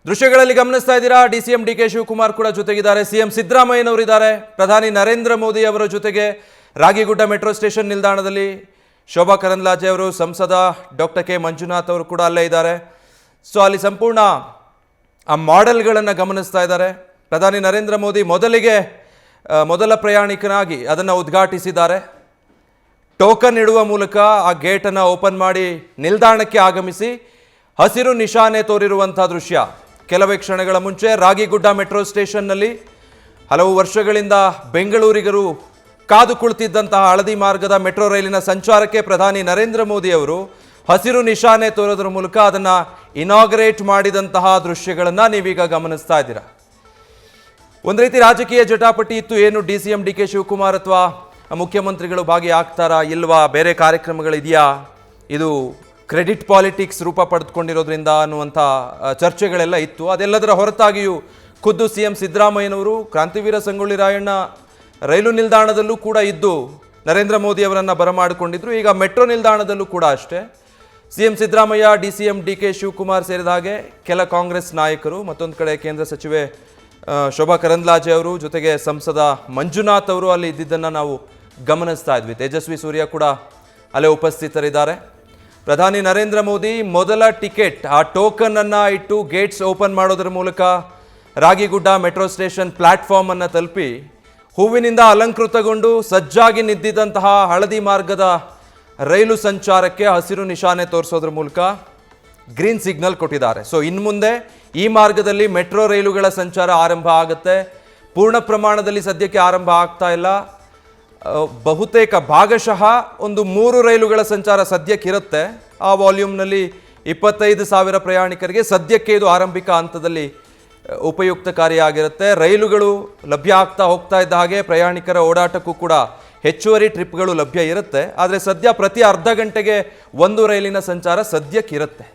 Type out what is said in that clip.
ದೃಶ್ಯಗಳಲ್ಲಿ ಗಮನಿಸ್ತಾ ಇದ್ದೀರಾ ಡಿಸಿಎಂ ಡಿಕೆ ಶಿವಕುಮಾರ್ ಕೂಡ ಜೊತೆಗಿದ್ದಾರೆ, ಸಿಎಂ ಸಿದ್ದರಾಮಯ್ಯನವರು ಇದ್ದಾರೆ, ಪ್ರಧಾನಿ ನರೇಂದ್ರ ಮೋದಿ ಅವರ ಜೊತೆಗೆ ರಾಗಿಗುಡ್ಡ ಮೆಟ್ರೋ ಸ್ಟೇಷನ್ ನಿಲ್ದಾಣದಲ್ಲಿ ಶೋಭಾ ಕರಂದ್ಲಾಜೆ ಅವರು, ಸಂಸದ ಡಾಕ್ಟರ್ ಕೆ ಮಂಜುನಾಥ್ ಅವರು ಕೂಡ ಅಲ್ಲೇ ಇದ್ದಾರೆ. ಸೊ ಅಲ್ಲಿ ಸಂಪೂರ್ಣ ಆ ಮಾಡೆಲ್ಗಳನ್ನು ಗಮನಿಸ್ತಾ ಇದ್ದಾರೆ. ಪ್ರಧಾನಿ ನರೇಂದ್ರ ಮೋದಿ ಮೊದಲ ಪ್ರಯಾಣಿಕನಾಗಿ ಅದನ್ನು ಉದ್ಘಾಟಿಸಿದ್ದಾರೆ. ಟೋಕನ್ ಇಡುವ ಮೂಲಕ ಆ ಗೇಟನ್ನು ಓಪನ್ ಮಾಡಿ ನಿಲ್ದಾಣಕ್ಕೆ ಆಗಮಿಸಿ ಹಸಿರು ನಿಶಾನೆ ತೋರಿರುವಂಥ ದೃಶ್ಯ. ಕೆಲವೇ ಕ್ಷಣಗಳ ಮುಂಚೆ ರಾಗಿಗುಡ್ಡ ಮೆಟ್ರೋ ಸ್ಟೇಷನ್ನಲ್ಲಿ ಹಲವು ವರ್ಷಗಳಿಂದ ಬೆಂಗಳೂರಿಗರು ಕಾದು ಕುಳಿತಿದ್ದಂತಹ ಹಳದಿ ಮಾರ್ಗದ ಮೆಟ್ರೋ ರೈಲಿನ ಸಂಚಾರಕ್ಕೆ ಪ್ರಧಾನಿ ನರೇಂದ್ರ ಮೋದಿ ಅವರು ಹಸಿರು ನಿಶಾನೆ ತೋರೋದ್ರ ಮೂಲಕ ಅದನ್ನು ಇನಾಗ್ರೇಟ್ ಮಾಡಿದಂತಹ ದೃಶ್ಯಗಳನ್ನು ನೀವೀಗ ಗಮನಿಸ್ತಾ ಇದ್ದೀರಾ. ಒಂದು ರೀತಿ ರಾಜಕೀಯ ಜಟಾಪಟಿ ಇತ್ತು. ಏನು ಡಿಸಿಎಂ ಡಿಕೆ ಶಿವಕುಮಾರ್ ಅಥವಾ ಮುಖ್ಯಮಂತ್ರಿಗಳು ಭಾಗಿಯಾಗ್ತಾರಾ ಇಲ್ವಾ, ಬೇರೆ ಕಾರ್ಯಕ್ರಮಗಳಿದೆಯಾ, ಇದು ಕ್ರೆಡಿಟ್ ಪಾಲಿಟಿಕ್ಸ್ ರೂಪ ಪಡೆದುಕೊಂಡಿರೋದ್ರಿಂದ ಅನ್ನುವಂಥ ಚರ್ಚೆಗಳೆಲ್ಲ ಇತ್ತು. ಅದೆಲ್ಲದರ ಹೊರತಾಗಿಯೂ ಖುದ್ದು ಸಿಎಂ ಸಿದ್ದರಾಮಯ್ಯನವರು ಕ್ರಾಂತಿವೀರ ಸಂಗೊಳ್ಳಿ ರಾಯಣ್ಣ ರೈಲು ನಿಲ್ದಾಣದಲ್ಲೂ ಕೂಡ ಇದ್ದು ನರೇಂದ್ರ ಮೋದಿ ಅವರನ್ನು ಬರಮಾಡಿಕೊಂಡಿದ್ರು. ಈಗ ಮೆಟ್ರೋ ನಿಲ್ದಾಣದಲ್ಲೂ ಕೂಡ ಅಷ್ಟೇ ಸಿಎಂ ಸಿದ್ದರಾಮಯ್ಯ, ಡಿಸಿಎಂ ಡಿಕೆ ಶಿವಕುಮಾರ್ ಸೇರಿದ ಹಾಗೆ ಕೆಲ ಕಾಂಗ್ರೆಸ್ ನಾಯಕರು, ಮತ್ತೊಂದು ಕಡೆ ಕೇಂದ್ರ ಸಚಿವೆ ಶೋಭಾ ಕರಂದ್ಲಾಜೆ ಅವರು, ಜೊತೆಗೆ ಸಂಸದ ಮಂಜುನಾಥ್ ಅವರು ಅಲ್ಲಿ ಇದ್ದಿದ್ದನ್ನು ನಾವು ಗಮನಿಸ್ತಾ ಇದ್ವಿ. ತೇಜಸ್ವಿ ಸೂರ್ಯ ಕೂಡ ಅಲ್ಲೇ ಉಪಸ್ಥಿತರಿದ್ದಾರೆ. ಪ್ರಧಾನಿ ನರೇಂದ್ರ ಮೋದಿ ಮೊದಲ ಟಿಕೆಟ್ ಆ ಟೋಕನ್ ಅನ್ನು ಇಟ್ಟು ಗೇಟ್ಸ್ ಓಪನ್ ಮಾಡೋದ್ರ ಮೂಲಕ ರಾಗಿಗುಡ್ಡ ಮೆಟ್ರೋ ಸ್ಟೇಷನ್ ಪ್ಲಾಟ್ಫಾರ್ಮ್ ಅನ್ನು ತಲುಪಿ ಹೂವಿನಿಂದ ಅಲಂಕೃತಗೊಂಡು ಸಜ್ಜಾಗಿ ನಿಂತಿದ್ದಂತಹ ಹಳದಿ ಮಾರ್ಗದ ರೈಲು ಸಂಚಾರಕ್ಕೆ ಹಸಿರು ನಿಶಾನೆ ತೋರಿಸೋದ್ರ ಮೂಲಕ ಗ್ರೀನ್ ಸಿಗ್ನಲ್ ಕೊಟ್ಟಿದ್ದಾರೆ. ಸೊ ಇನ್ನು ಮುಂದೆ ಈ ಮಾರ್ಗದಲ್ಲಿ ಮೆಟ್ರೋ ರೈಲುಗಳ ಸಂಚಾರ ಆರಂಭ ಆಗುತ್ತೆ. ಪೂರ್ಣ ಪ್ರಮಾಣದಲ್ಲಿ ಸದ್ಯಕ್ಕೆ ಆರಂಭ ಆಗ್ತಾ ಇಲ್ಲ, ಬಹುತೇಕ ಭಾಗಶಃ ಒಂದು 3 ರೈಲುಗಳ ಸಂಚಾರ ಸದ್ಯಕ್ಕಿರುತ್ತೆ. ಆ ವಾಲ್ಯೂಮ್ನಲ್ಲಿ 25,000 ಪ್ರಯಾಣಿಕರಿಗೆ ಸದ್ಯಕ್ಕೆ ಇದು ಆರಂಭಿಕ ಹಂತದಲ್ಲಿ ಉಪಯುಕ್ತಕಾರಿಯಾಗಿರುತ್ತೆ. ರೈಲುಗಳು ಲಭ್ಯ ಆಗ್ತಾ ಹೋಗ್ತಾ ಇದ್ದ ಹಾಗೆ ಪ್ರಯಾಣಿಕರ ಓಡಾಟಕ್ಕೂ ಕೂಡ ಹೆಚ್ಚುವರಿ ಟ್ರಿಪ್ಗಳು ಲಭ್ಯ ಇರುತ್ತೆ. ಆದರೆ ಸದ್ಯ ಪ್ರತಿ ಅರ್ಧ ಗಂಟೆಗೆ ಒಂದು ರೈಲಿನ ಸಂಚಾರ ಸದ್ಯಕ್ಕಿರುತ್ತೆ.